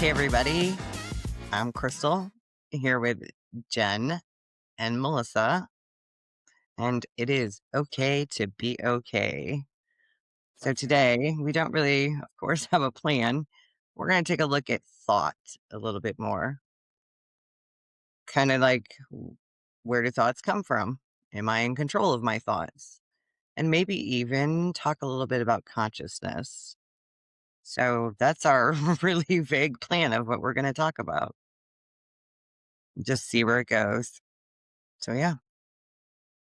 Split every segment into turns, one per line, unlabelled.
Hey, everybody. I'm Crystal here with Jen and Melissa, and it is okay to be okay. So, today, we don't really, of course, have a plan. We're going to take a look at thought a little bit more. Kind of like, where do thoughts come from? Am I in control of my thoughts? And maybe even talk a little bit about consciousness. So, that's our really vague plan of what we're going to talk about. Just see where it goes. So, yeah.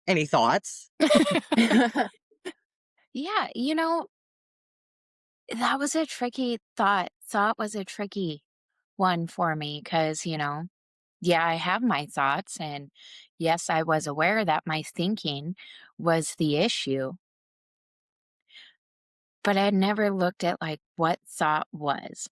Any thoughts?
Yeah, that was a tricky thought. Thought was a tricky one for me because, yeah, I have my thoughts. And yes, I was aware that my thinking was the issue, but I had never looked at like what thought was.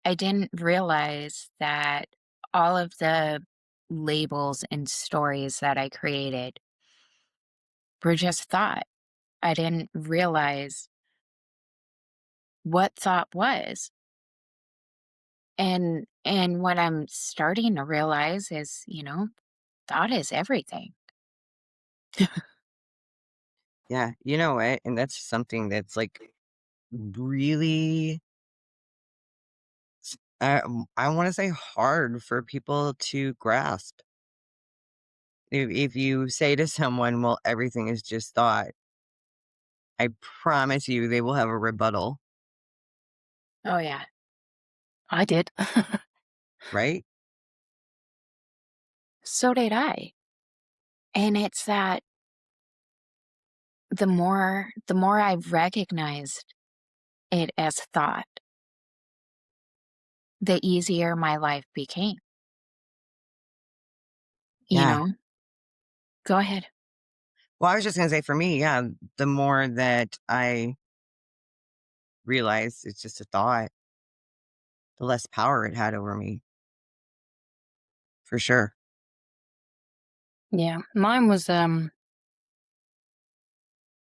I didn't realize that all of the labels and stories that I created were just thought. I didn't realize what thought was. And what I'm starting to realize is, thought is everything.
Yeah, you know what? And that's something that's like really, I want to say hard for people to grasp. If you say to someone, well, everything is just thought, I promise you they will have a rebuttal,
Oh yeah, I did.
right?
So did I. And it's that the more I've recognized it as thought, the easier my life became. You
Yeah.
know? Go ahead.
Well, I was just going to say for me, yeah, the more that I realize it's just a thought, the less power it had over me, for sure.
Yeah. Mine was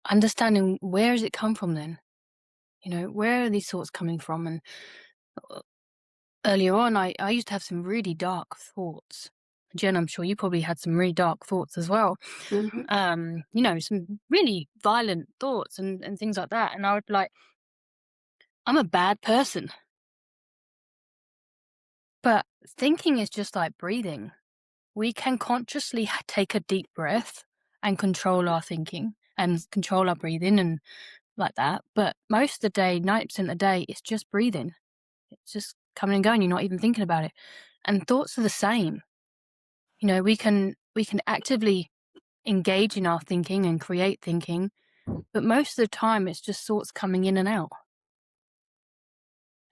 understanding where does it come from then? Where are these thoughts coming from? And uh, earlier on I used to have some really dark thoughts. Jen, I'm sure you probably had some really dark thoughts as well.
Mhm.
Some really violent thoughts and things like that. And I would like, I'm a bad person. But thinking is just like breathing. We can consciously take a deep breath and control our thinking and control our breathing and like that. But most of the day, 90% of the day, it's just breathing. It's just coming and going. You're not even thinking about it. And thoughts are the same. We can actively engage in our thinking and create thinking, but most of the time it's just thoughts coming in and out.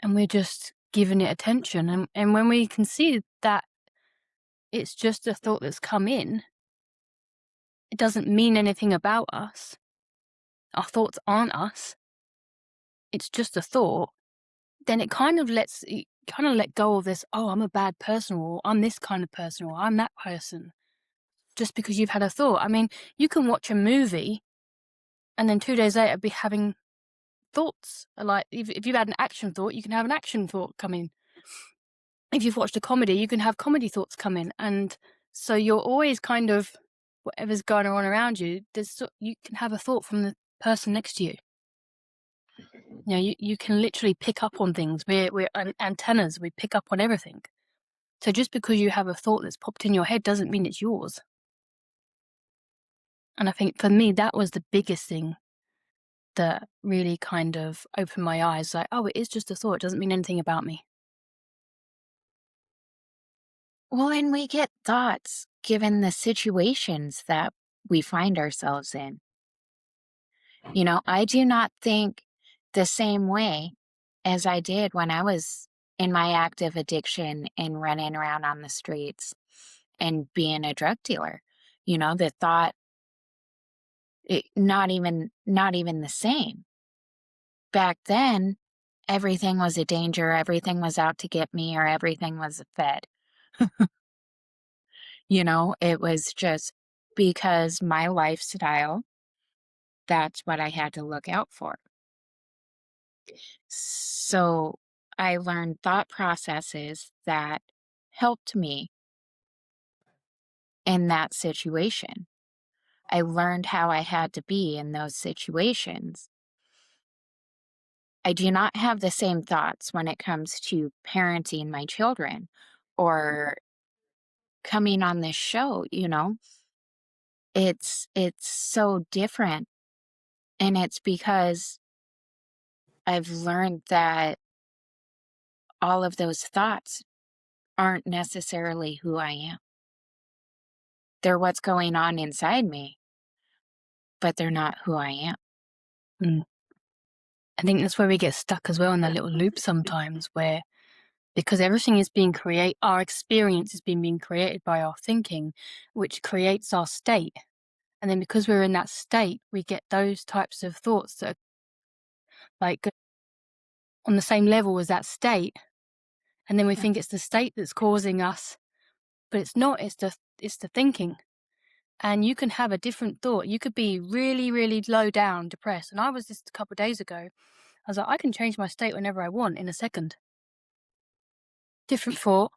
And we're just giving it attention. And when we can see that it's just a thought that's come in, it doesn't mean anything about us. Our thoughts aren't us. It's just a thought. Then it kind of let go of this, oh, I'm a bad person, or I'm this kind of person, or I'm that person, just because you've had a thought. I mean, you can watch a movie and then 2 days later be having thoughts. Like if you've had an action thought, you can have an action thought come in. If you've watched a comedy, you can have comedy thoughts come in. And so you're always kind of, whatever's going on around you, you can have a thought from the person next to you. You can literally pick up on things. We're antennas. We pick up on everything. So just because you have a thought that's popped in your head doesn't mean it's yours. And I think for me, that was the biggest thing that really kind of opened my eyes. Like, oh, it is just a thought. It doesn't mean anything about me.
Well, and we get thoughts given the situations that we find ourselves in. I do not think the same way as I did when I was in my active addiction and running around on the streets and being a drug dealer. The thought, not even the same. Back then, everything was a danger, everything was out to get me, or everything was a fed. It was just because my lifestyle, that's what I had to look out for. So I learned thought processes that helped me in that situation. I learned how I had to be in those situations. I do not have the same thoughts when it comes to parenting my children or coming on this show, you know? It's so different, and it's because I've learned that all of those thoughts aren't necessarily who I am. They're what's going on inside me, but they're not who I am.
Mm. I think that's where we get stuck as well in that little loop sometimes, where because everything is being created, our experience is being created by our thinking, which creates our state. And then because we're in that state, we get those types of thoughts that are like on the same level as that state. And then we think it's the state that's causing us, but it's not, it's the thinking. And you can have a different thought. You could be really, really low down, depressed. And I was just a couple of days ago. I was like, I can change my state whenever I want in a second. Different thought,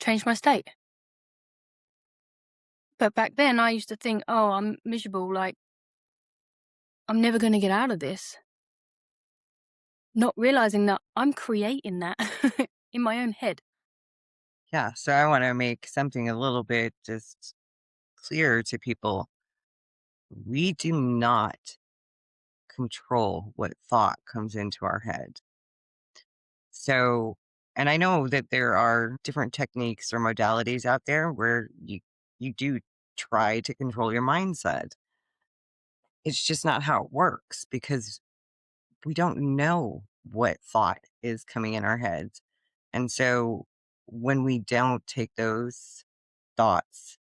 change my state. But back then I used to think, oh, I'm miserable, like I'm never going to get out of this. Not realizing that I'm creating that in my own head.
Yeah, so I wanna make something a little bit just clear to people. We do not control what thought comes into our head. So, and I know that there are different techniques or modalities out there where you do try to control your mindset. It's just not how it works because we don't know what thought is coming in our heads. And so when we don't take those thoughts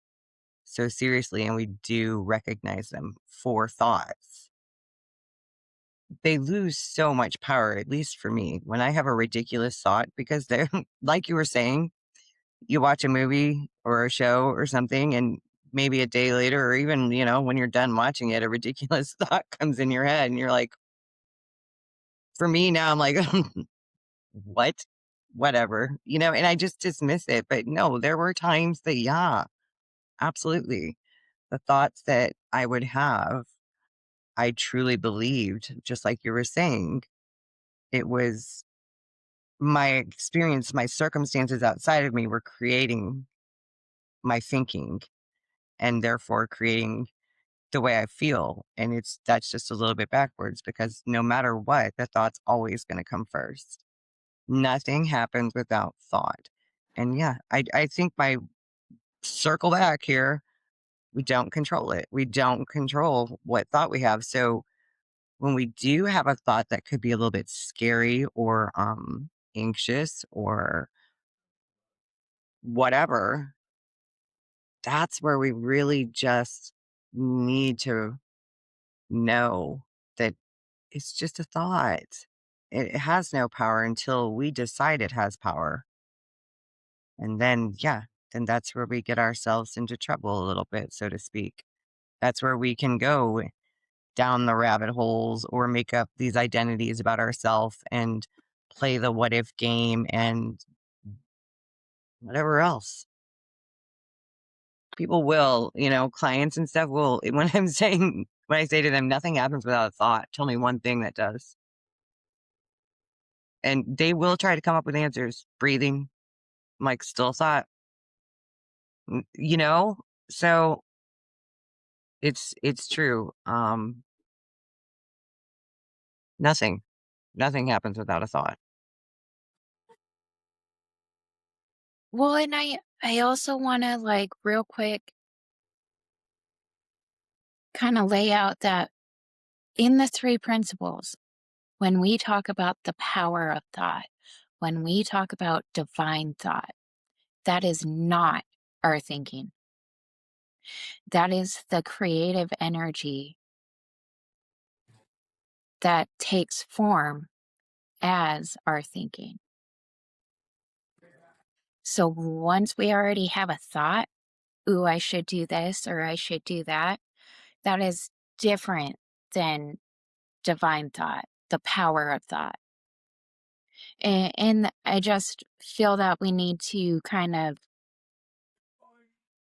so seriously and we do recognize them for thoughts, they lose so much power, at least for me, when I have a ridiculous thought, because they're like you were saying, you watch a movie or a show or something, and maybe a day later, or even, when you're done watching it, a ridiculous thought comes in your head, and you're like, for me now, I'm like, what? Whatever, and I just dismiss it. But no, there were times that, yeah, absolutely. The thoughts that I would have, I truly believed, just like you were saying, it was my experience, my circumstances outside of me were creating my thinking and therefore creating the way I feel. And that's just a little bit backwards because no matter what, the thought's always going to come first. Nothing happens without thought. And yeah, I think my circle back here, we don't control it. We don't control what thought we have. So when we do have a thought that could be a little bit scary or anxious or whatever, that's where we really just need to know that it's just a thought. It has no power until we decide it has power. And then, yeah, then that's where we get ourselves into trouble a little bit, so to speak. That's where we can go down the rabbit holes or make up these identities about ourselves and play the what if game and whatever else. People will, clients and stuff will, when I say to them, nothing happens without a thought, tell me one thing that does. And they will try to come up with answers. Breathing, I'm like, still thought, mm, you know? So it's true. Nothing, nothing happens without a thought.
Well, and I also want to like real quick kind of lay out that in the three principles, when we talk about the power of thought, when we talk about divine thought, that is not our thinking. That is the creative energy that takes form as our thinking. So once we already have a thought, ooh, I should do this or I should do that, that is different than divine thought, the power of thought. And I just feel that we need to kind of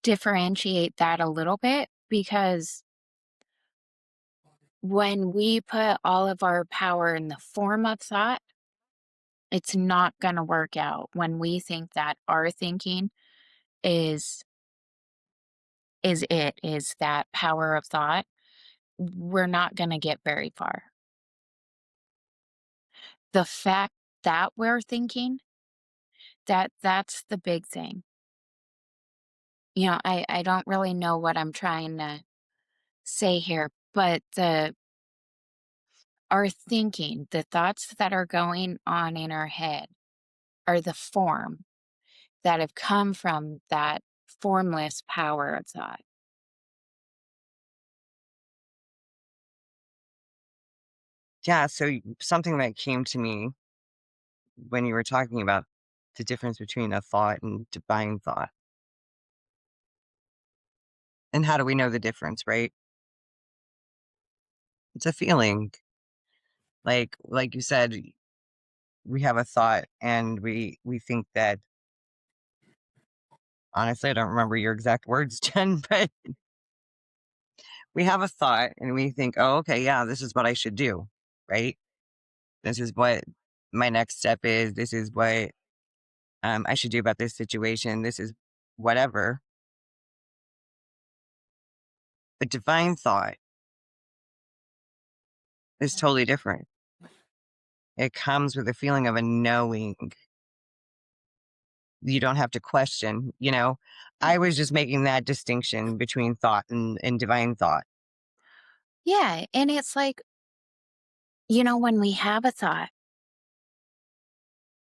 differentiate that a little bit because when we put all of our power in the form of thought, it's not going to work out. When we think that our thinking is is that power of thought, we're not going to get very far. The fact that we're thinking, that's the big thing. I don't really know what I'm trying to say here, but the our thinking, the thoughts that are going on in our head are the form that have come from that formless power of thought.
Yeah. So something that came to me when you were talking about the difference between a thought and divine thought, and how do we know the difference, right? It's a feeling. Like you said, we have a thought and we think that, honestly, I don't remember your exact words, Jen, but we have a thought and we think, oh, okay, yeah, this is what I should do, right? This is what my next step is. This is what I should do about this situation. This is whatever. A divine thought is totally different. It comes with a feeling of a knowing. You don't have to question, you know? I was just making that distinction between thought and divine thought.
Yeah, and it's like, when we have a thought,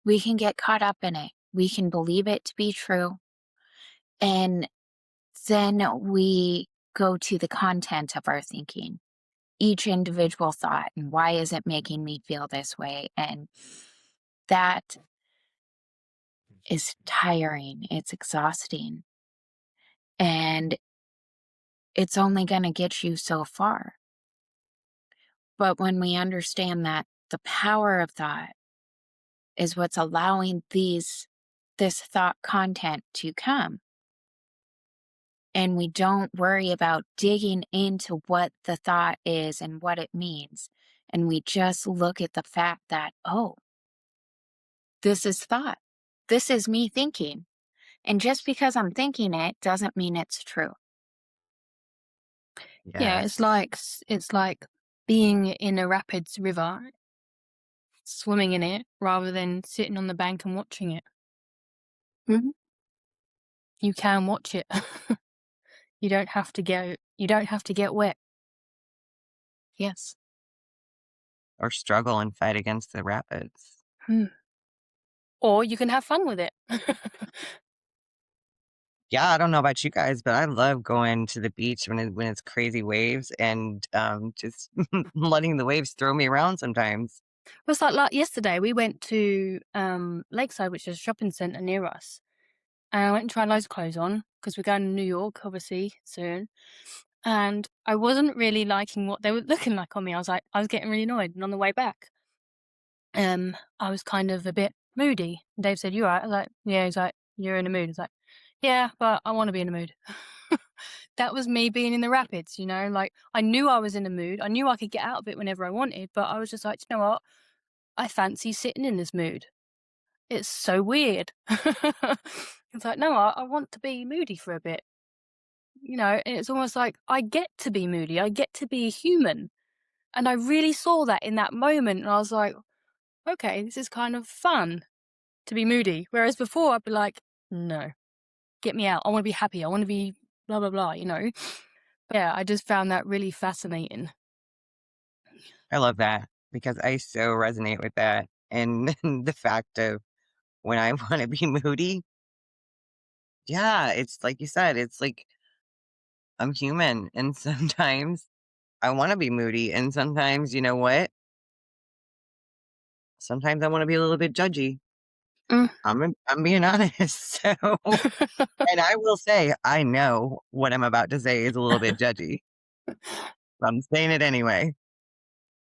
we can get caught up in it. We can believe it to be true. And then we go to the content of our thinking, each individual thought, and why is it making me feel this way? And that is tiring, it's exhausting, and it's only going to get you so far. But when we understand that the power of thought is what's allowing this thought content to come, and we don't worry about digging into what the thought is and what it means, and we just look at the fact that, oh, this is thought. This is me thinking. And just because I'm thinking it doesn't mean it's true.
Yeah,
Yes.
it's like being in a rapids river, swimming in it rather than sitting on the bank and watching it.
Mhm.
You can watch it. You don't have to get wet.
Yes.
Or struggle and fight against the rapids.
Hmm. Or you can have fun with it.
Yeah, I don't know about you guys, but I love going to the beach when it's crazy waves and just letting the waves throw me around sometimes.
It was like yesterday, we went to Lakeside, which is a shopping centre near us. And I went and tried loads of clothes on because we're going to New York, obviously, soon. And I wasn't really liking what they were looking like on me. I was getting really annoyed. And on the way back, I was kind of a bit moody. And Dave said, "You all right?" I was like, "Yeah." He's like, "You're in a mood." I was like, "Yeah, but I want to be in a mood." That was me being in the rapids, like I knew I was in a mood. I knew I could get out of it whenever I wanted, but I was just like, you know what? I fancy sitting in this mood. It's so weird. It's like, no, I want to be moody for a bit, and it's almost like I get to be moody. I get to be human. And I really saw that in that moment. And I was like, okay, this is kind of fun to be moody. Whereas before I'd be like, no, get me out. I want to be happy. I want to be blah, blah, blah. Yeah, I just found that really fascinating.
I love that because I so resonate with that. And the fact of when I want to be moody, yeah, it's like you said, it's like I'm human. And sometimes I want to be moody. And sometimes, you know what? Sometimes I want to be a little bit judgy.
Mm.
I'm being honest. So, and I will say, I know what I'm about to say is a little bit judgy. I'm saying it anyway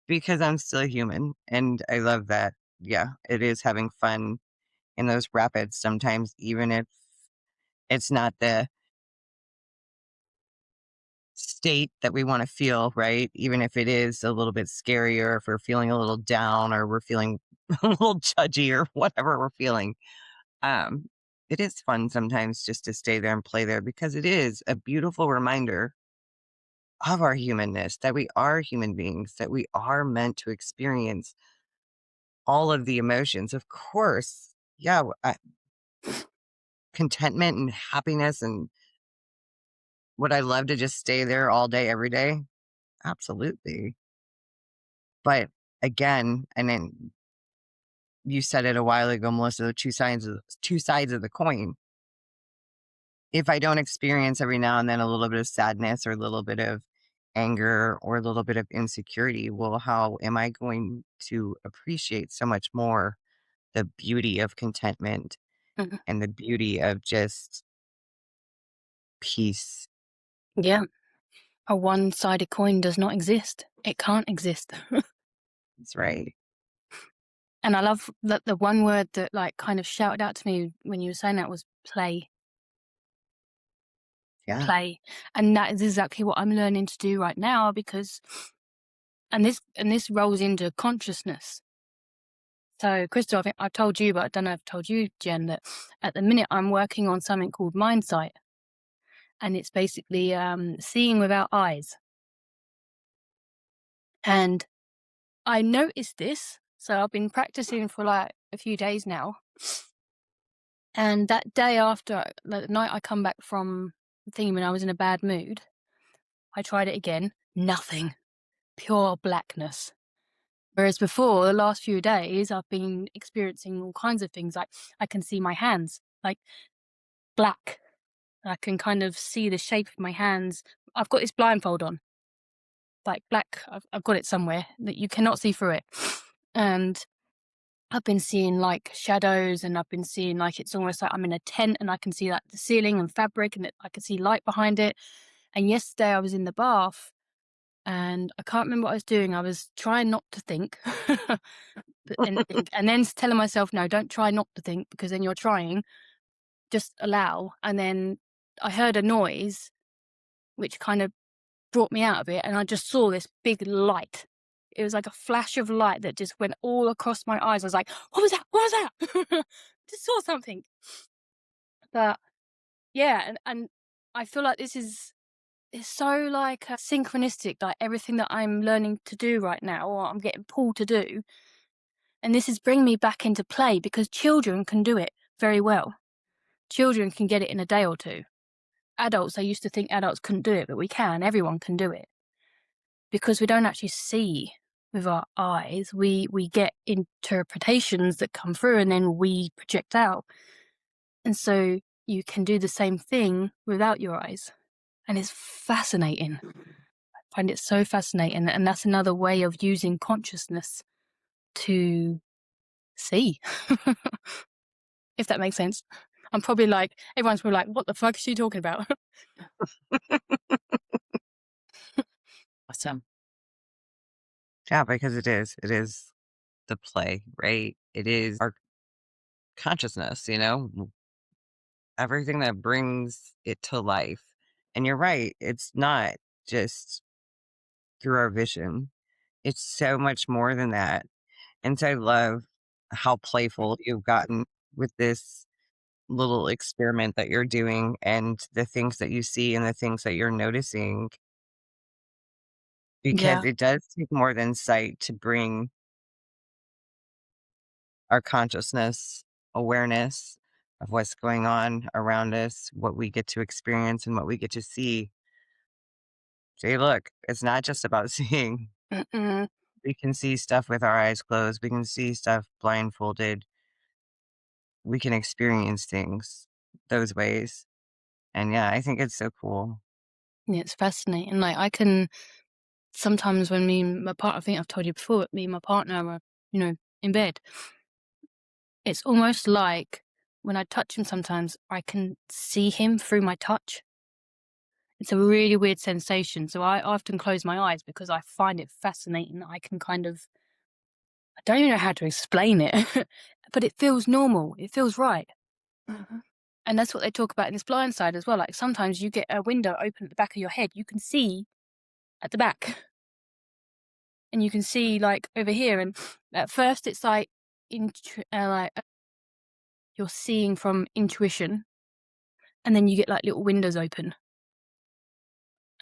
because I'm still human, and I love that. yeah, it is having fun in those rapids sometimes, even if it's not the state that we want to feel, right? Even if it is a little bit scarier, if we're feeling a little down or we're feeling a little judgy or whatever we're feeling. Um, it is fun sometimes just to stay there and play there because it is a beautiful reminder of our humanness, that we are human beings, that we are meant to experience all of the emotions. Of course, yeah, contentment and happiness. And would I love to just stay there all day, every day? Absolutely. But again, and then you said it a while ago, Melissa, the two sides of the coin. If I don't experience every now and then a little bit of sadness or a little bit of anger or a little bit of insecurity, well, how am I going to appreciate so much more the beauty of contentment
Mhm.
and the beauty of just peace?
Yeah. A one-sided coin does not exist. It can't exist.
That's right.
And I love that the one word that, like, kind of shouted out to me when you were saying that was play,
Yeah.
play. And that is exactly what I'm learning to do right now because this rolls into consciousness. So, Crystal, I think I've told you, but I don't know if I've told you, Jen, that at the minute I'm working on something called mindsight, and it's basically seeing without eyes. And I noticed this, so I've been practicing for like a few days now. And that day after, like, the night I come back from the thing when I was in a bad mood, I tried it again. Nothing. Pure blackness. Whereas before, the last few days, I've been experiencing all kinds of things. Like I can see my hands, like black. I can kind of see the shape of my hands. I've got this blindfold on, like black. I've got it somewhere that you cannot see through it. And I've been seeing like shadows, and I've been seeing like it's almost like I'm in a tent and I can see like the ceiling and fabric, and I can see light behind it. And yesterday I was in the bath and I can't remember what I was doing. I was trying not to think, and then telling myself, no, don't try not to think because then you're trying. Just allow. And then I heard a noise which kind of brought me out of it, and I just saw this big light. It was like a flash of light that just went all across my eyes. I was like, "What was that? What was that?" Just saw something. But yeah, and I feel like this is it's so like synchronistic. Like everything that I'm learning to do right now, or I'm getting pulled to do, and this is bringing me back into play because children can do it very well. Children can get it in a day or two. Adults, I used to think adults couldn't do it, but we can. Everyone can do it. Because we don't actually see with our eyes. We get interpretations that come through and then we project out. And so you can do the same thing without your eyes. And it's fascinating. I find it so fascinating. And that's another way of using consciousness to see. If that makes sense. I'm probably like, everyone's probably like, what the fuck is she talking about?
Awesome.
Yeah, because it is. It is the play, right? It is our consciousness, everything that brings it to life. And you're right. It's not just through our vision. It's so much more than that. And so I love how playful you've gotten with this little experiment that you're doing and the things that you see and the things that you're noticing, because
Yeah.
it does take more than sight to bring our consciousness, awareness of what's going on around us, what we get to experience and what we get to see. See, look, it's not just about seeing.
Mm-mm.
We can see stuff with our eyes closed. We can see stuff blindfolded. We can experience things those ways. And yeah, I think it's so cool.
Yeah, it's fascinating. Like I can sometimes when me and my partner, I think I've told you before, me and my partner are, in bed. It's almost like when I touch him sometimes, I can see him through my touch. It's a really weird sensation. So I often close my eyes because I find it fascinating. I can kind of, I don't even know how to explain it, but it feels normal. It feels right. And that's what they talk about in this blind side as well. Like sometimes you get a window open at the back of your head, you can see at the back, and you can see like over here. And at first, it's like you're seeing from intuition, and then you get like little windows open.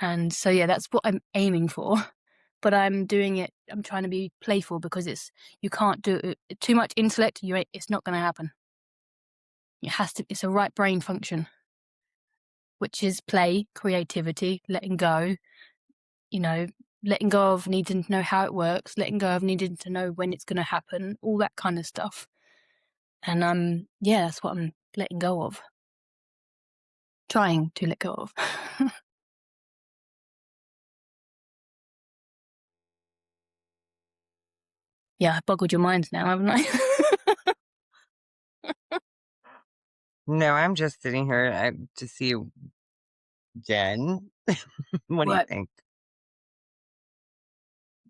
And so yeah, that's what I'm aiming for. But I'm doing it. I'm trying to be playful because you can't do it too much intellect. It's not going to happen. It has to. It's a right brain function, which is play, creativity, letting go. You know, letting go of needing to know how it works, letting go of needing to know when it's going to happen, all that kind of stuff. And yeah, that's what I'm letting go of. Trying to let go of. Yeah, I boggled your mind now, haven't I?
No, I'm just sitting here to see Jen. What do you
What?
think?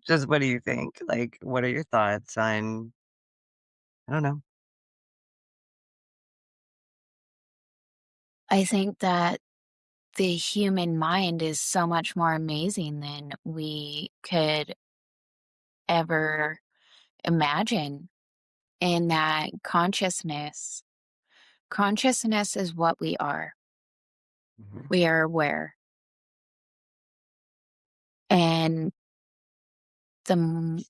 Just what do you think? Like, what are your thoughts on, I don't know.
I think that the human mind is so much more amazing than we could ever imagine, in that consciousness is what we are.
Mhm.
We are aware. And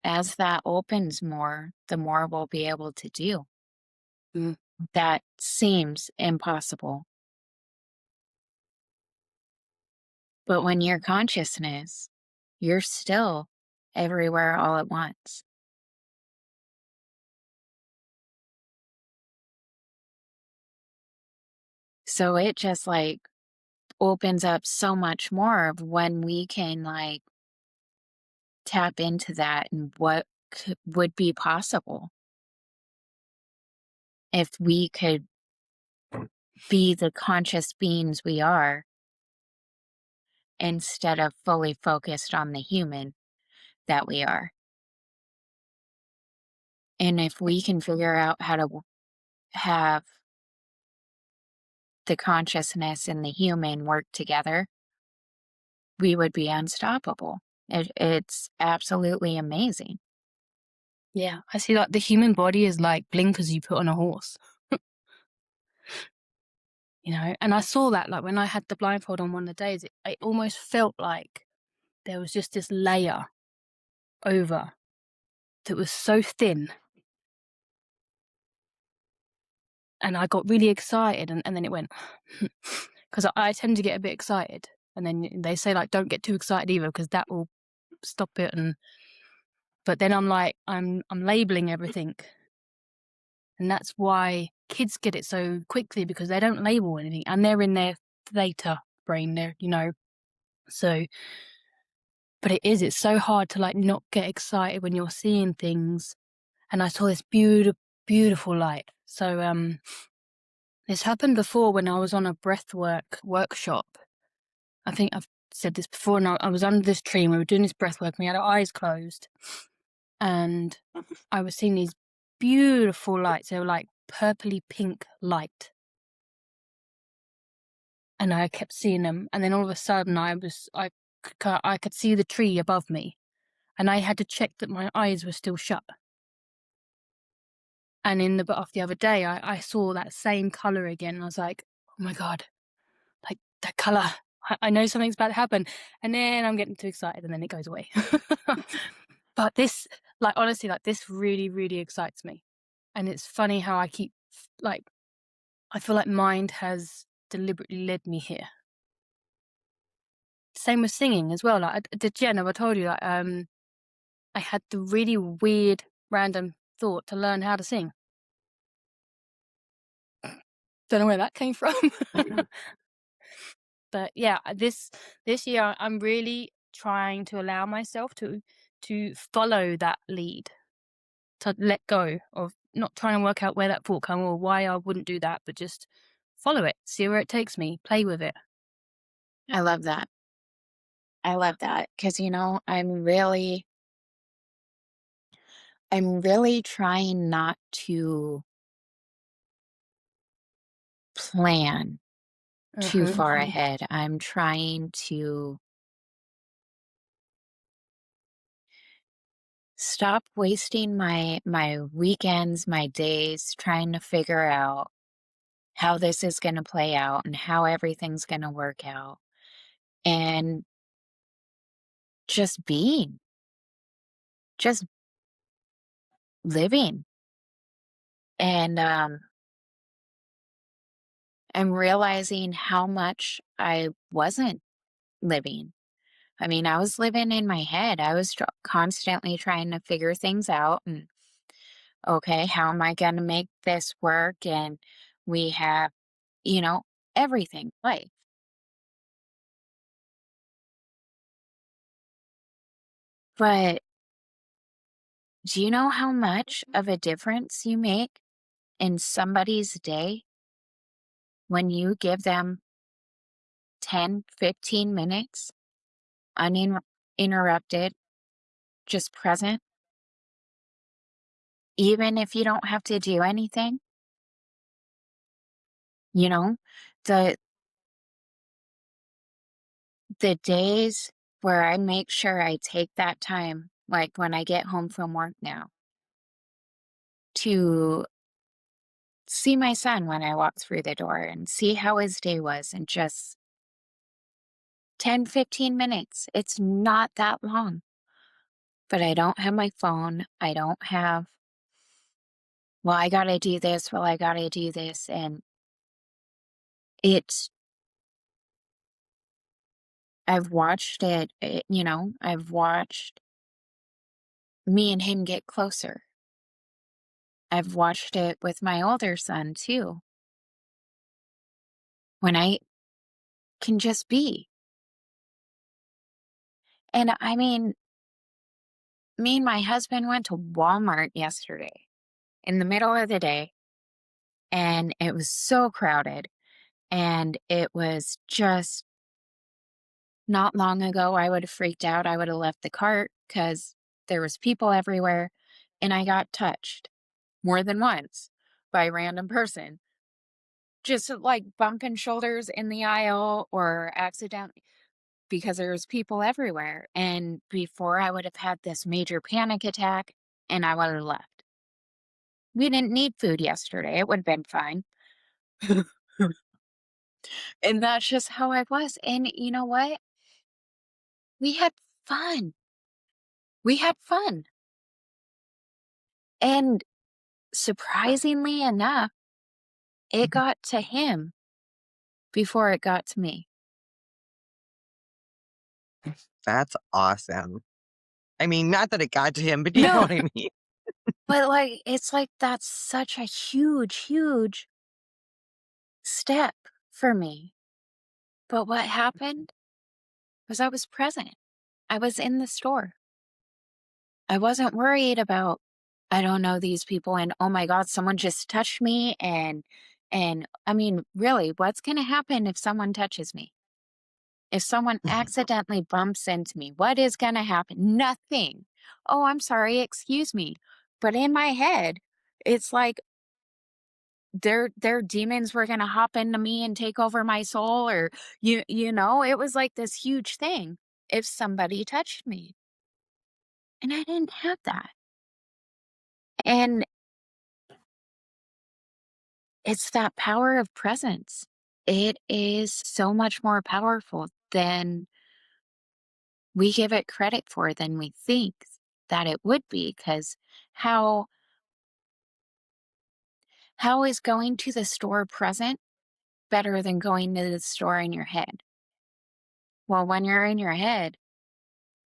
as that opens more, the more we'll be able to do.
Mm.
That seems impossible. But when you're consciousness, you're still everywhere all at once. So it just like opens up so much more of when we can like tap into that and what would be possible if we could be the conscious beings we are instead of fully focused on the human that we are. And if we can figure out how to have the consciousness and the human work together, we would be unstoppable. It's absolutely amazing.
Yeah, I see like the human body is like blinkers you put on a horse. And I saw that like when I had the blindfold on one of the days, it almost felt like there was just this layer over that was so thin. And I got really excited, and then it went, because I tend to get a bit excited. And then they say, like, don't get too excited either, because that will stop it. But then I'm like, I'm labeling everything. And that's why kids get it so quickly, because they don't label anything. And they're in their theta brain there. So, but it's so hard to, like, not get excited when you're seeing things. And I saw this beautiful, beautiful light. So, this happened before when I was on a breathwork workshop. I think I've said this before, and I was under this tree and we were doing this breathwork and we had our eyes closed. And I was seeing these beautiful lights. They were like purpley pink light. And I kept seeing them. And then all of a sudden I could see the tree above me. And I had to check that my eyes were still shut. And off the other day, I saw that same color again. And I was like, oh my God, like that color. I know something's about to happen. And then I'm getting too excited and then it goes away. But this, like, honestly, like, this really, really excites me. And it's funny how I keep, like, I feel like mind has deliberately led me here. Same with singing as well. Like, did Jen, have I told you, like, I had the really weird, random thought to learn how to sing. Don't know where that came from. But yeah, this year I'm really trying to allow myself to follow that lead, to let go of not trying to work out where that thought came or why I wouldn't do that, but just follow it, see where it takes me, play with it.
I love that. I love that because, I'm really, I'm really trying not to plan too
Mhm.
far ahead. I'm trying to stop wasting my weekends, my days trying to figure out how this is going to play out and how everything's going to work out, and just being, just living. And I'm realizing how much I wasn't living. I mean, I was living in my head. I was constantly trying to figure things out and, okay, how am I going to make this work? And we have, you know, everything, life. But do you know how much of a difference you make in somebody's day when you give them 10, 15 minutes uninterrupted, just present, even if you don't have to do anything? You know, the the days where I make sure I take that time, like when I get home from work now, to see my son when I walk through the door and see how his day was, and just 10, 15 minutes. It's not that long, but I don't have my phone. I don't have, well, I gotta do this. Well, I gotta do this. And it's, I've watched I've watched me and him get closer. I've watched it with my older son too, when I can just be. And I mean, me and my husband went to Walmart yesterday in the middle of the day, and it was so crowded. And it was just not long ago, I would have freaked out. I would have left the cart because there was people everywhere. And I got touched more than once by a random person, just like bumping shoulders in the aisle or accidentally, because there was people everywhere. And before I would have had this major panic attack and I would have left. We didn't need food yesterday. It would have been fine. And that's just how I was. And you know what? We had fun. We had fun. And surprisingly enough, it got to him before it got to me.
That's awesome. I mean, not that it got to him, but you know
No,
what I mean?
but like, it's like that's such a huge, huge step for me. But what happened was I was present. I was in the store. I wasn't worried about, I don't know these people, and oh my God, someone just touched me. And I mean, really, what's going to happen if someone touches me? If someone accidentally bumps into me, what is going to happen? Nothing. Oh, I'm sorry, excuse me. But in my head, it's like their demons were going to hop into me and take over my soul, or it was like this huge thing if somebody touched me. And I didn't have that. And it's that power of presence. It is so much more powerful than we give it credit for, than we think that it would be. Because how how is going to the store present better than going to the store in your head? Well, when you're in your head,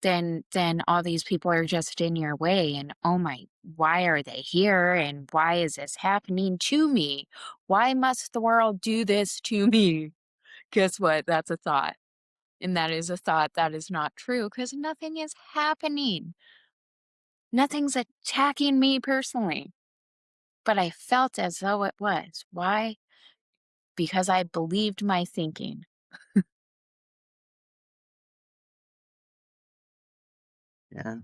then all these people are just in your way, and oh my, why are they here, and why is this happening to me? Why must the world do this to me? Guess what? That's a thought. And that is a thought that is not true, because nothing is happening. Nothing's attacking me personally. But I felt as though it was. Why? Because I believed my thinking.
Yeah.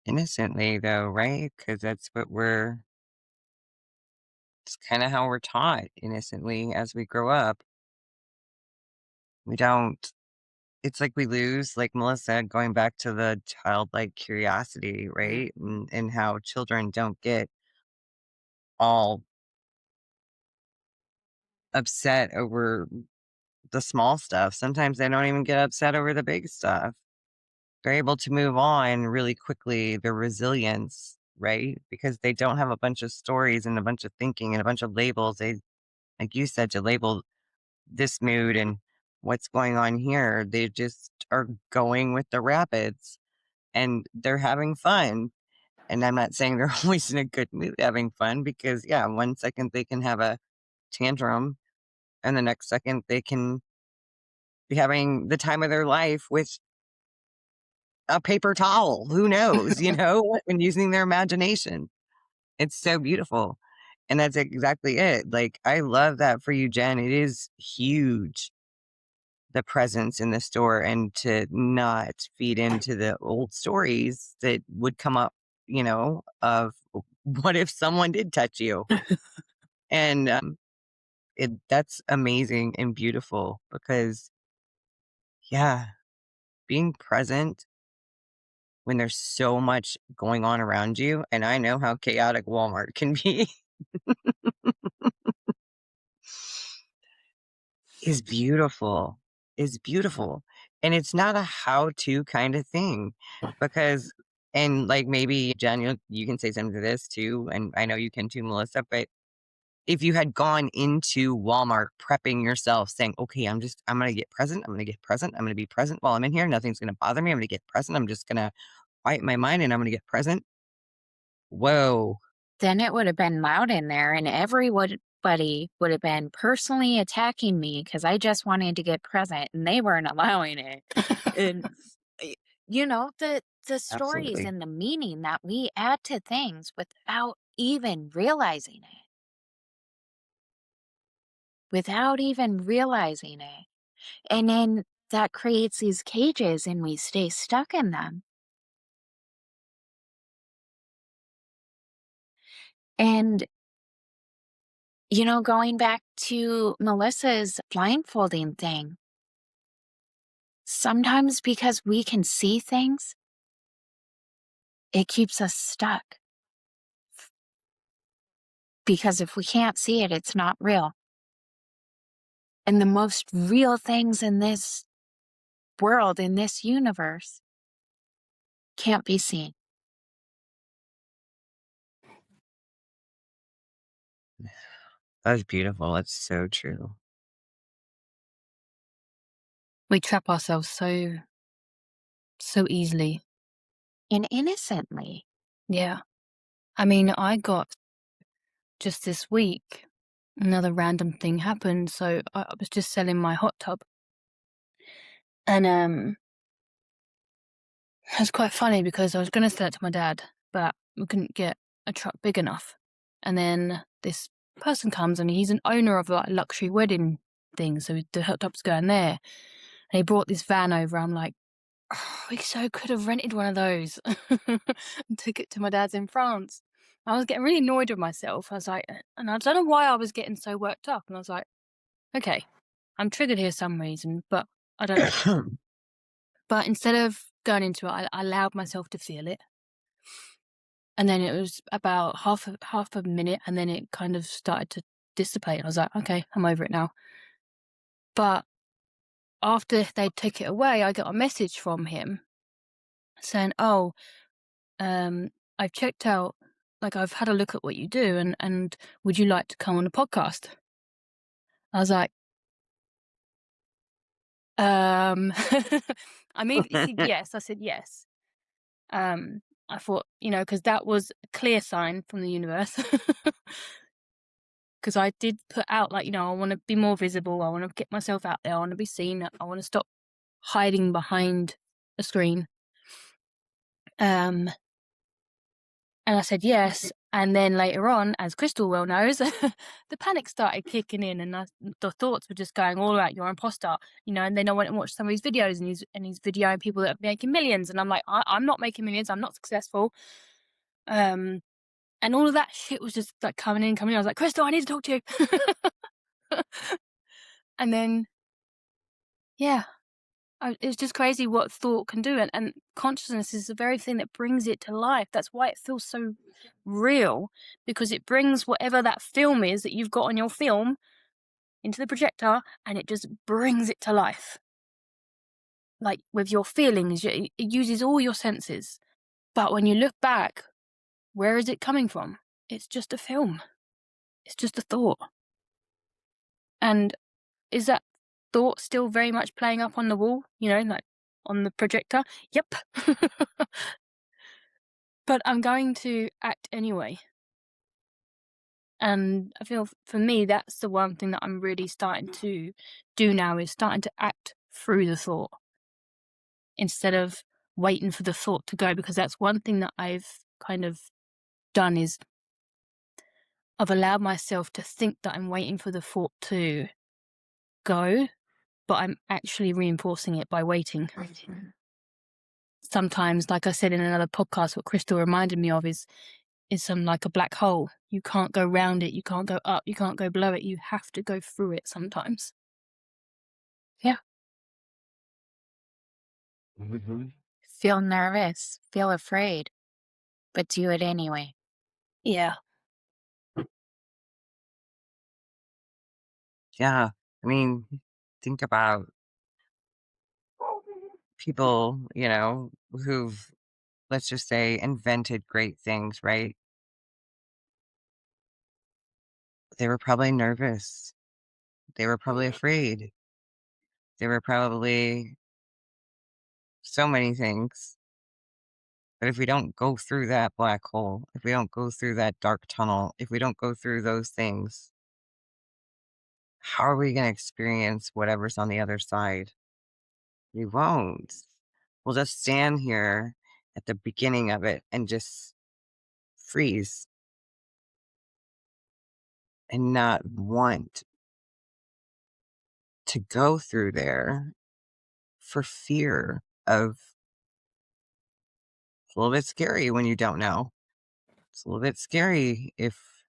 innocently, though, right? Because that's what it's kind of how we're taught innocently as we grow up. We don't, it's like we lose, like Melissa said, going back to the childlike curiosity,
Mm.
right? And how children don't get all upset over the small stuff. Sometimes they don't even get upset over the big stuff. They're able to move on really quickly, their resilience, right? Because they don't have a bunch of stories and a bunch of thinking and a bunch of labels. They, like you said, to label this mood and what's going on here. They just are going with the rapids and they're having fun. And I'm not saying they're always in a good mood having fun because, yeah, one second they can have a tantrum and the next second they can be having the time of their life with a paper towel. Who knows, and using their imagination. It's so beautiful. And that's exactly it. Like, I love that for you, Jen. It is huge, the presence in the store, and to not feed into the old stories that would come up, of what if someone did touch you? And that's amazing and beautiful because, yeah, being present when there's so much going on around you, and I know how chaotic Walmart can be, is beautiful, is beautiful. And it's not a how-to kind of thing because, and like maybe Jen, you can say something to this too, and I know you can too, Melissa, but if you had gone into Walmart prepping yourself saying, okay, I'm going to get present. I'm going to get present. I'm going to be present while I'm in here. Nothing's going to bother me. I'm going to get present. I'm just going to quiet my mind and I'm going to get present. Whoa.
Then it would have been loud in there, and everybody would have been personally attacking me because I just wanted to get present, and they weren't allowing it. And y- the stories
Absolutely.
and the meaning that we add to things without even realizing it. And then that creates these cages and we stay stuck in them. And, going back to Melissa's blindfolding thing, sometimes because we can see things, it keeps us stuck. Because if we can't see it, it's not real. And the most real things in this world, in this universe, can't be seen.
That's beautiful. That's so true.
We trap ourselves so easily.
And innocently.
Yeah. I mean, I got just this week, another random thing happened. So I was just selling my hot tub. And it's quite funny because I was going to sell it to my dad, but we couldn't get a truck big enough. And then this person comes and he's an owner of like luxury wedding things. So the hot tub's going there. And he brought this van over. I'm like, oh, we so could have rented one of those and took it to my dad's in France. I was getting really annoyed with myself. I was like, and I don't know why I was getting so worked up. And I was like, okay, I'm triggered here some reason, but I don't know. But instead of going into it, I allowed myself to feel it. And then it was about half a minute, and then it kind of started to dissipate. I was like, okay, I'm over it now. But after they took it away, I got a message from him saying, oh, I've checked out, like I've had a look at what you do, and would you like to come on a podcast? I was like, I immediately said yes. I said yes. I thought, because that was a clear sign from the universe. Because I did put out, like, I want to be more visible. I want to get myself out there. I want to be seen. I want to stop hiding behind a screen. And I said yes. And then later on, as Crystal well knows, the panic started kicking in, and the thoughts were just going all about, you're an imposter, and then I went and watched some of his videos, and he's videoing people that are making millions, and I'm like, I'm not making millions, I'm not successful. And all of that shit was just like coming in. I was like, Crystal, I need to talk to you. And then, yeah, it's just crazy what thought can do. And consciousness is the very thing that brings it to life. That's why it feels so real, because it brings whatever that film is that you've got on your film into the projector, and it just brings it to life. Like with your feelings, it uses all your senses. But when you look back, where is it coming from? It's just a film. It's just a thought. And is that thought still very much playing up on the wall, like on the projector? Yep. But I'm going to act anyway. And I feel for me, that's the one thing that I'm really starting to do now, is starting to act through the thought instead of waiting for the thought to go. Because that's one thing that I've kind of done, is I've allowed myself to think that I'm waiting for the thought to go, but I'm actually reinforcing it by waiting. Sometimes, like I said in another podcast, what Crystal reminded me of is like a black hole. You can't go round it, you can't go up, you can't go below it. You have to go through it sometimes.
Yeah.
Mm-hmm.
Feel nervous, feel afraid, but do it anyway.
Yeah.
Yeah. I mean, think about people, who've, let's just say, invented great things, right? They were probably nervous. They were probably afraid. They were probably so many things. But if we don't go through that black hole, if we don't go through that dark tunnel, if we don't go through those things, how are we going to experience whatever's on the other side? We won't. We'll just stand here at the beginning of it and just freeze and not want to go through there for fear of, it's a little bit scary when you don't know. It's a little bit scary if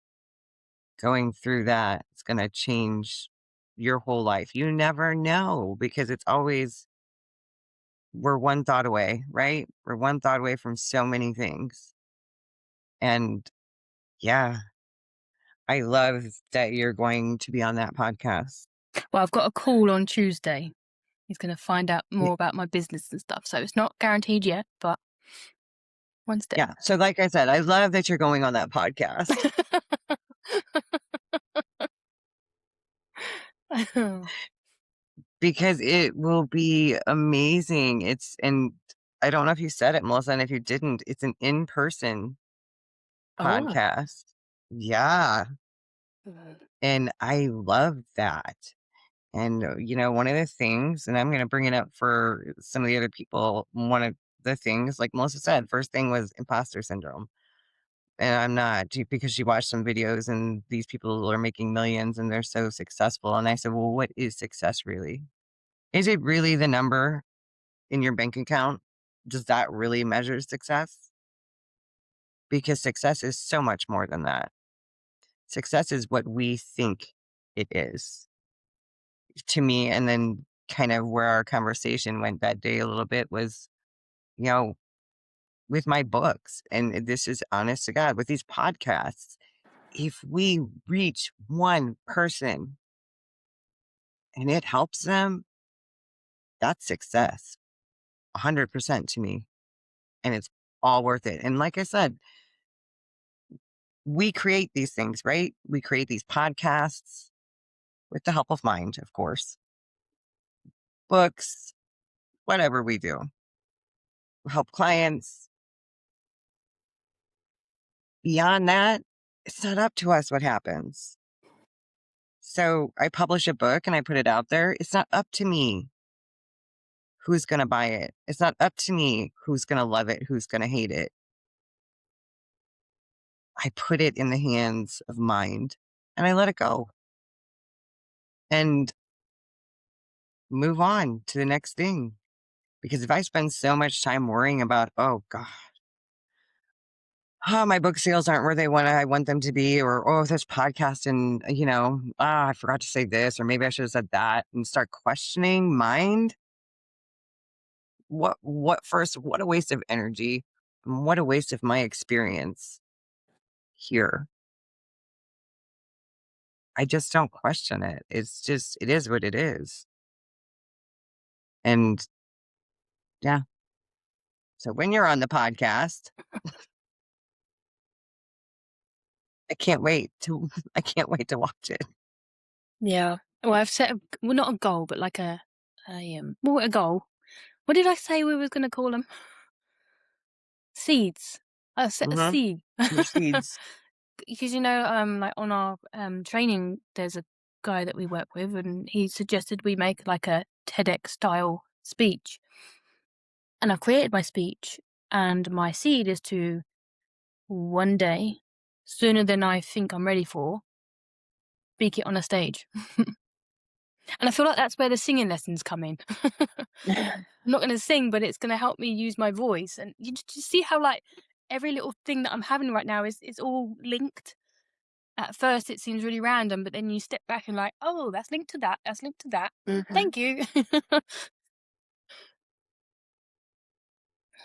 going through that is going to change your whole life. You never know, because it's always, we're one thought away, right? We're one thought away from so many things. And yeah, I love that you're going to be on that podcast.
Well, I've got a call on Tuesday. He's going to find out
Y-
more about my business and stuff. So it's not guaranteed yet, but one step.
Yeah. So, like I said, I love that you're going on that podcast because it will be amazing. And I don't know if you said it, Melissa, and if you didn't, it's an in-person
Oh.
podcast. Yeah. And I love that. And, one of the things, and I'm going to bring it up for some of the other people, one of the things, like Melissa said, first thing was imposter syndrome. And I'm not, because she watched some videos and these people are making millions and they're so successful. And I said, well, what is success really? Is it really the number in your bank account? Does that really measure success? Because success is so much more than that. Success is what we think it is, to me. And then kind of where our conversation went that day a little bit was, you know, with my books, and this is honest to God, with these podcasts, if we reach one person and it helps them, that's success, 100% to me. And it's all worth it. And like I said, we create these things, right? We create these podcasts with the help of mind, of course, books, whatever we do, help clients. Beyond that, it's not up to us what happens. So I publish a book and I put it out there. It's not up to me who's going to buy it. It's not up to me who's going to love it, who's going to hate it. I put it in the hands of mind and I let it go and move on to the next thing. Because if I spend so much time worrying about, oh God, oh, my book sales aren't where I want them to be, or oh, this podcast and I forgot to say this, or maybe I should have said that, and start questioning mind. What a waste of energy, and what a waste of my experience here. I just don't question it. It is what it is. And yeah. So when you're on the podcast, I can't wait to I can't wait to watch it.
Yeah. Well, I've set well, not a goal, but like a goal. What did I say we was gonna call them? Seeds. I set a
Hmm.
seed.
Your seeds.
Because like on our training, there's a guy that we work with, and he suggested we make like a TEDx style speech. And I've created my speech, and my seed is to one day, sooner than I think I'm ready for, speak it on a stage. And I feel like that's where the singing lessons come in. I'm not going to sing, but it's going to help me use my voice. And you just see how like every little thing that I'm having right now is all linked. At first, it seems really random, but then you step back and like, oh, that's linked to that. That's linked to that.
Mhm.
Thank you.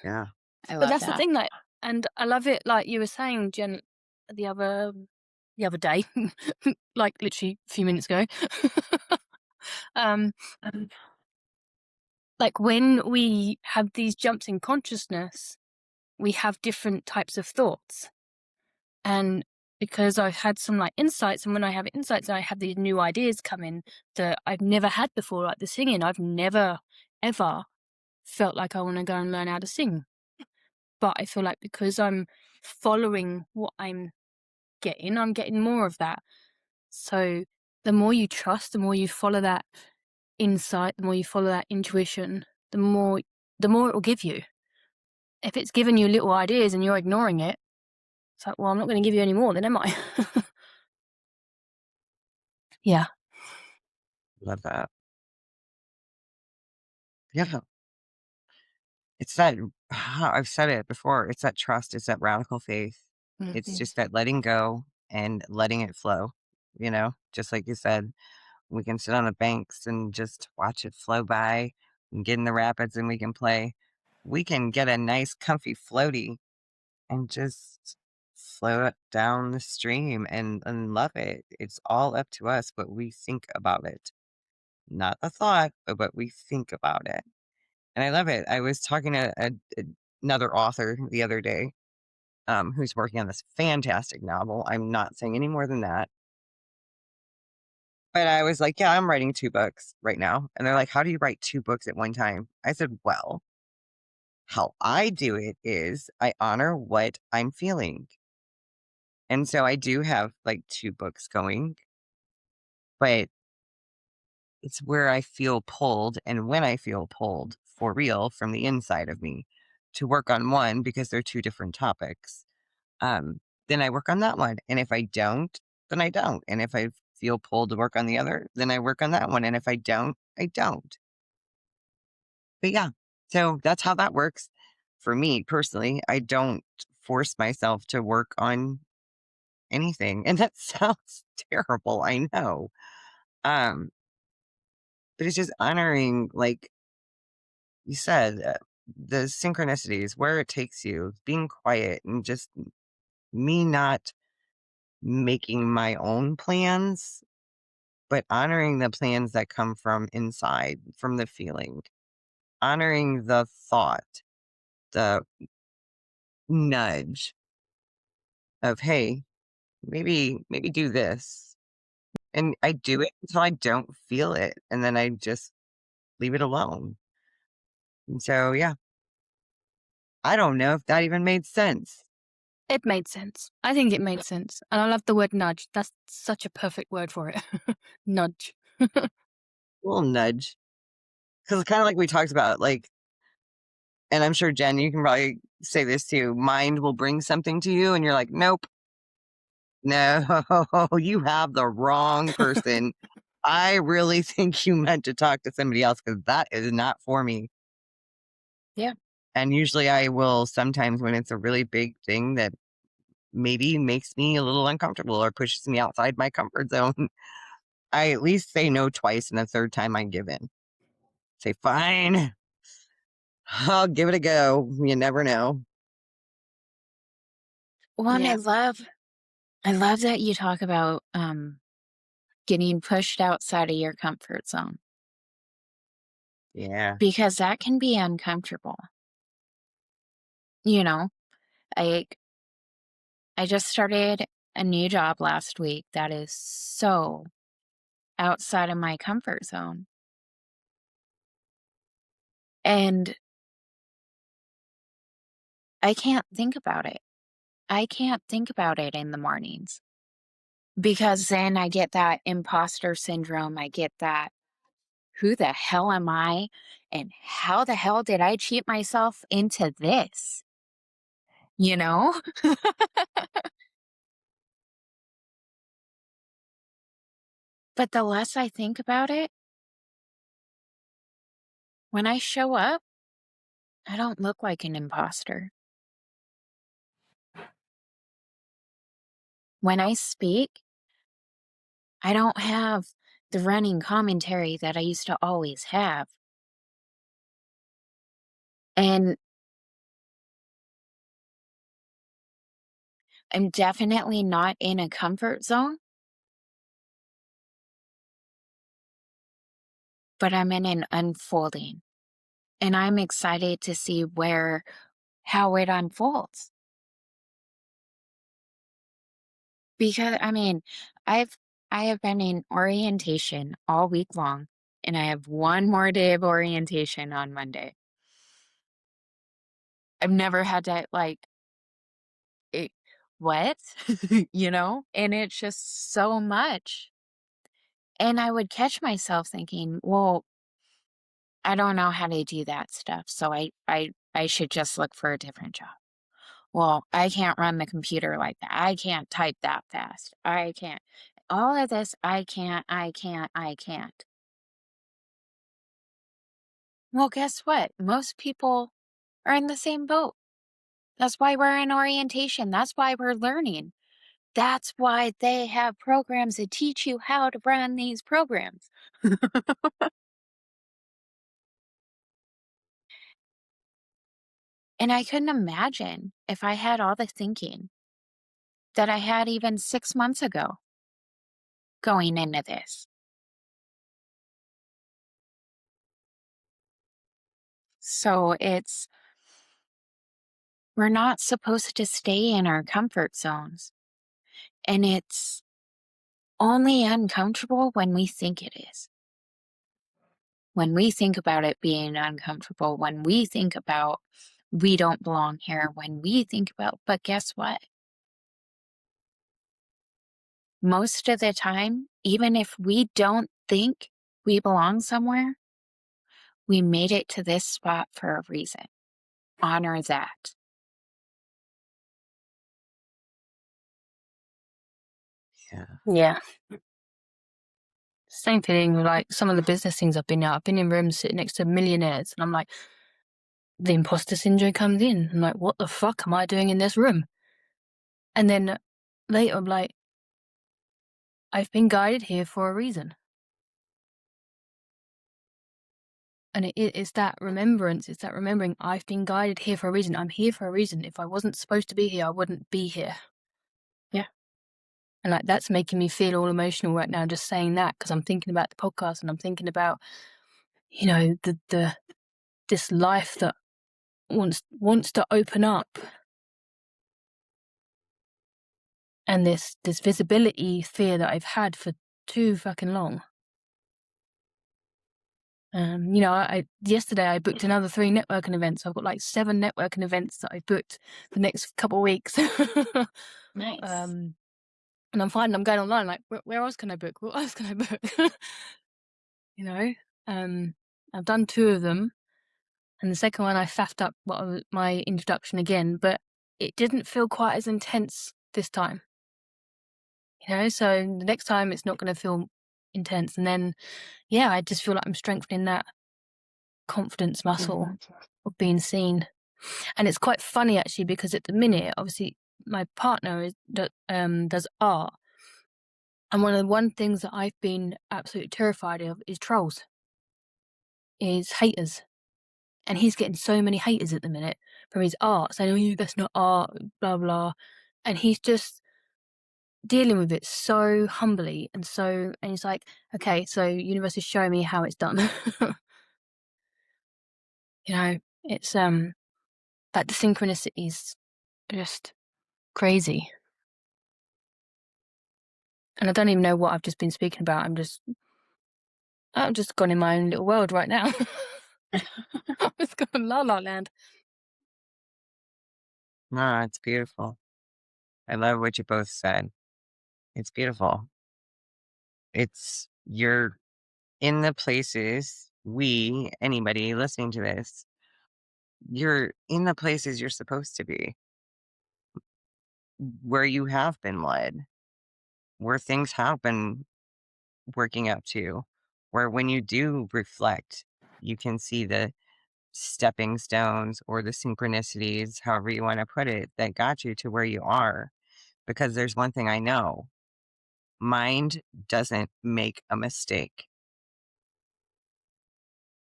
Yeah.
I
But
love
that's the
that.
thing, like, and I love it. Like you were saying, Jen, the other day, like literally a few minutes ago. um, like when we have these jumps in consciousness, we have different types of thoughts. And because I've had some like insights, and when I have insights, I have these new ideas come in that I've never had before, like the singing. I've never, ever felt like I want to go and learn how to sing. But I feel like because I'm following what I'm getting more of that. So the more you trust, the more you follow that insight, the more you follow that intuition, the more it will give you. If it's giving you little ideas and you're ignoring it, it's like, well, I'm not going to give you any more, then am I? Yeah.
Love that. Yeah. It's that I've said it before. It's that trust. It's that radical faith. It's
Mhm.
just that letting go and letting it flow. Just like you said, we can sit on the banks and just watch it flow by and get in the rapids and we can play. We can get a nice, comfy floaty and just float down the stream and love it. It's all up to us what we think about it. Not the thought, but what we think about it. And I love it. I was talking to another author the other day, who's working on this fantastic novel. I'm not saying any more than that. But I was like, yeah, I'm writing 2 books right now. And they're like, how do you write 2 books at one time? I said, well, how I do it is I honor what I'm feeling. And so I do have like 2 books going, but it's where I feel pulled and when I feel pulled for real from the inside of me to work on one because they're 2 different topics. Um, then I work on that one. And if I don't, then I don't. And if I feel pulled to work on the other, then I work on that one. And if I don't, I don't. But yeah, so that's how that works for me personally. I don't force myself to work on anything. And that sounds terrible, I know. Um, but it's just honoring, like you said, the synchronicities, where it takes you, being quiet and just me not making my own plans, but honoring the plans that come from inside, from the feeling, honoring the thought, the nudge of, hey, maybe do this. And I do it until I don't feel it. And then I just leave it alone. And so, yeah, I don't know if that even made sense.
It made sense. I think it made sense. And I love the word nudge. That's such a perfect word for it. Nudge.
A little nudge. Because kind of like we talked about, like, and I'm sure, Jen, you can probably say this too, mind will bring something to you and you're like, nope, No, you have the wrong person. I really think you meant to talk to somebody else because that is not for me.
Yeah.
And usually I will sometimes when it's a really big thing that maybe makes me a little uncomfortable or pushes me outside my comfort zone, I at least say no twice and the third time I give in. Say, fine, I'll give it a go. You never know.
Well, and
Yeah.
I love that you talk about getting pushed outside of your comfort zone
Yeah.
because that can be uncomfortable. You know, I I just started a new job last week that is so outside of my comfort zone. And I can't think about it. I can't think about it in the mornings because then I get that imposter syndrome. I get that, who the hell am I? And how the hell did I cheat myself into this? You know? But the less I think about it, when I show up, I don't look like an imposter. When I speak, I don't have the running commentary that I used to always have. And I'm definitely not in a comfort zone, but I'm in an unfolding. And I'm excited to see how it unfolds. Because I mean, I've I have been in orientation all week long, and I have one more day of orientation on Monday. I've never had to like it, what? You know? And it's just so much. And I would catch myself thinking, well, I don't know how to do that stuff, so I should just look for a different job. Well, I can't run the computer like that. I can't type that fast. I can't. All of this, I can't. Well, guess what? Most people are in the same boat. That's why we're in orientation. That's why we're learning. That's why they have programs that teach you how to run these programs. And I couldn't imagine if I had all the thinking that I had even 6 months ago going into this. So we're not supposed to stay in our comfort zones. And it's only uncomfortable when we think it is. When we think about it being uncomfortable, when we think about we don't belong here, when we think about, but guess what? Most of the time, even if we don't think we belong somewhere, we made it to this spot for a reason. Honor that.
Yeah.
Yeah. Same feeling with like some of the business things I've been at. I've been in rooms sitting next to millionaires, and I'm like, the imposter syndrome comes in. I'm like, what the fuck am I doing in this room? And then later, I'm like, I've been guided here for a reason. And it's that remembrance, it's that remembering I've been guided here for a reason. I'm here for a reason. If I wasn't supposed to be here, I wouldn't be here.
Yeah.
And like that's making me feel all emotional right now, just saying that, because I'm thinking about the podcast and I'm thinking about, you know, the this life that wants to open up, and this visibility fear that I've had for too fucking long. You know, yesterday I booked another 3 networking events. I've got like 7 networking events that I booked the next couple of weeks.
Nice.
And I'm finding I'm going online like, where else can I book? What else can I book? You know, I've done 2 of them, and the second one I faffed up my introduction again, but it didn't feel quite as intense this time. You know, so the next time it's not going to feel intense. And then, yeah, I just feel like I'm strengthening that confidence muscle of being seen. And it's quite funny actually, because at the minute, obviously, my partner does art, and one things that I've been absolutely terrified of is trolls, is haters, and he's getting so many haters at the minute from his art, saying, "Oh, that's not art," blah blah, and he's just dealing with it so humbly and he's like, "Okay, so universe is showing me how it's done." You know, it's like the synchronicities just crazy. And I don't even know what I've just been speaking about. I've just gone in my own little world right now. I've just gone la la land.
No, it's beautiful. I love what you both said. It's beautiful. You're in the places, anybody listening to this, you're in the places you're supposed to be, where you have been led, where things have been working out to, where when you do reflect, you can see the stepping stones or the synchronicities, however you want to put it, that got you to where you are. Because there's one thing I know: mind doesn't make a mistake.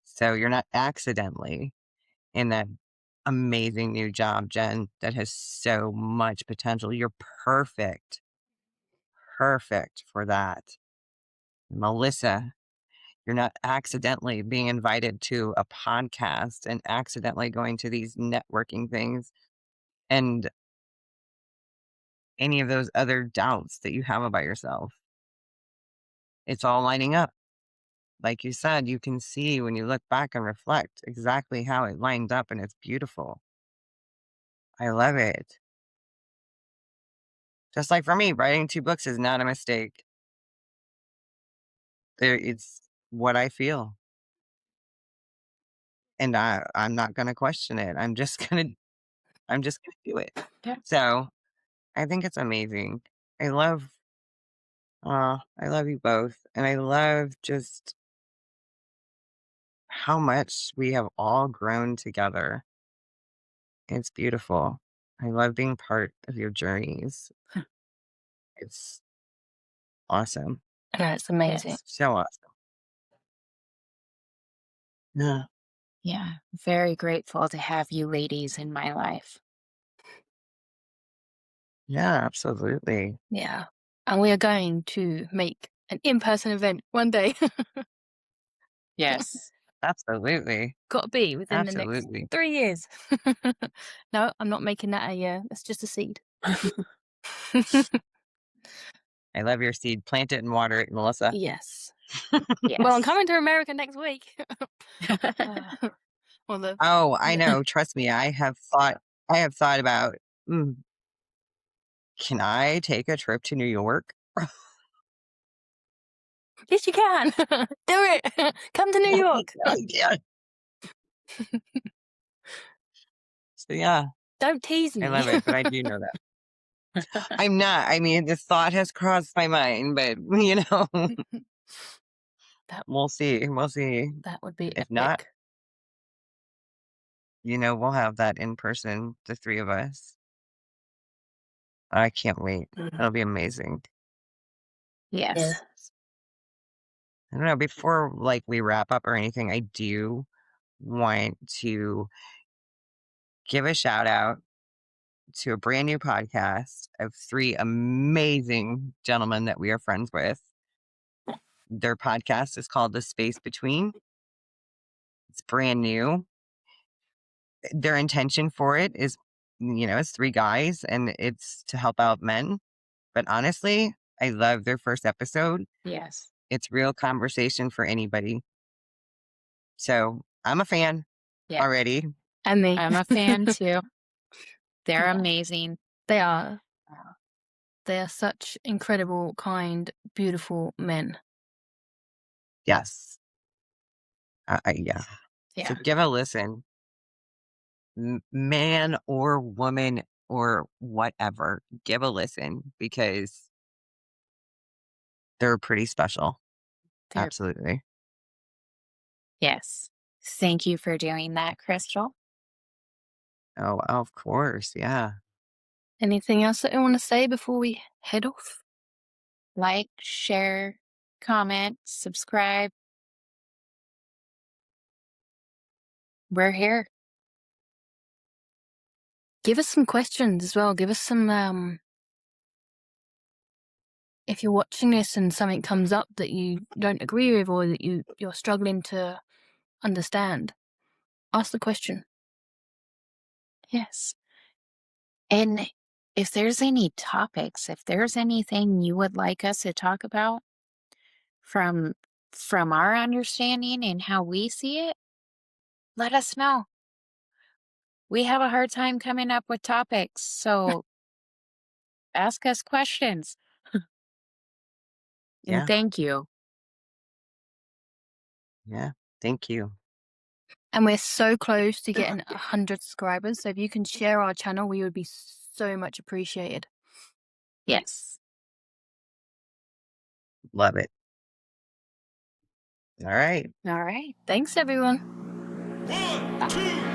So you're not accidentally in that amazing new job, Jen, that has so much potential. You're perfect, perfect for that. Melissa, you're not accidentally being invited to a podcast and accidentally going to these networking things and any of those other doubts that you have about yourself. It's all lining up. Like you said, you can see when you look back and reflect exactly how it lined up, and it's beautiful. I love it. Just like for me, writing 2 books is not a mistake. It's what I feel, and I'm not gonna question it. I'm just gonna do it.
Yeah.
So, I think it's amazing. I love I love you both, and I love just how much we have all grown together. It's beautiful. I love being part of your journeys. It's awesome.
I know, it's amazing.
Yes.
So awesome. Yeah.
Yeah. Very grateful to have you ladies in my life.
Yeah, absolutely.
Yeah. And we are going to make an in-person event one day.
Yes.
Absolutely.
Got to be within the next
Absolutely.
3 years. No, I'm not making that a year. That's just a seed.
I love your seed. Plant it and water it, Melissa.
Yes. Well, I'm
Yes.
coming to America next week. Well,
Oh, I know. Trust me. I have thought about, mm, can I take a trip to New York?
yes, you can. Do it. Come to New York.
Yeah. So yeah,
Don't tease
I
me.
love it, but I do know that. I'm not. I mean, the thought has crossed my mind, but
That
we'll see. We'll see.
that would be
If not,
epic.
we'll have that in person, the three of us. I can't wait. It'll be amazing.
Yes.
I don't know. Before we wrap up or anything, I do want to give a shout out to a brand new podcast of three amazing gentlemen that we are friends with. Their podcast is called The Space Between. It's brand new. Their intention for it is, it's three guys and it's to help out men. But honestly, I love their first episode.
Yes.
It's real conversation for anybody. So I'm a fan
Yeah.
already.
And me.
I'm a fan too. They're
Yeah.
amazing.
They are. They are such incredible, kind, beautiful men.
Yes. Yeah.
Yeah.
So give a listen. Man or woman or whatever, give a listen because They're pretty special.
They're
Absolutely.
Yes. Thank you for doing that, Crystal.
Oh, of course. Yeah.
Anything else that I want to say before we head off?
Like, share, comment, subscribe. We're here.
Give us some questions as well. Give us some if you're watching this and something comes up that you don't agree with or that you're struggling to understand, ask the question.
Yes. And if there's any topics, if there's anything you would like us to talk about from from our understanding and how we see it, let us know. We have a hard time coming up with topics, so ask us questions. And
Yeah.
thank you.
Yeah. Thank you.
And we're so close to getting 100 subscribers, so if you can share our channel, we would be so much appreciated.
Yes.
Love it. All right.
All right.
Thanks, everyone.
Bye.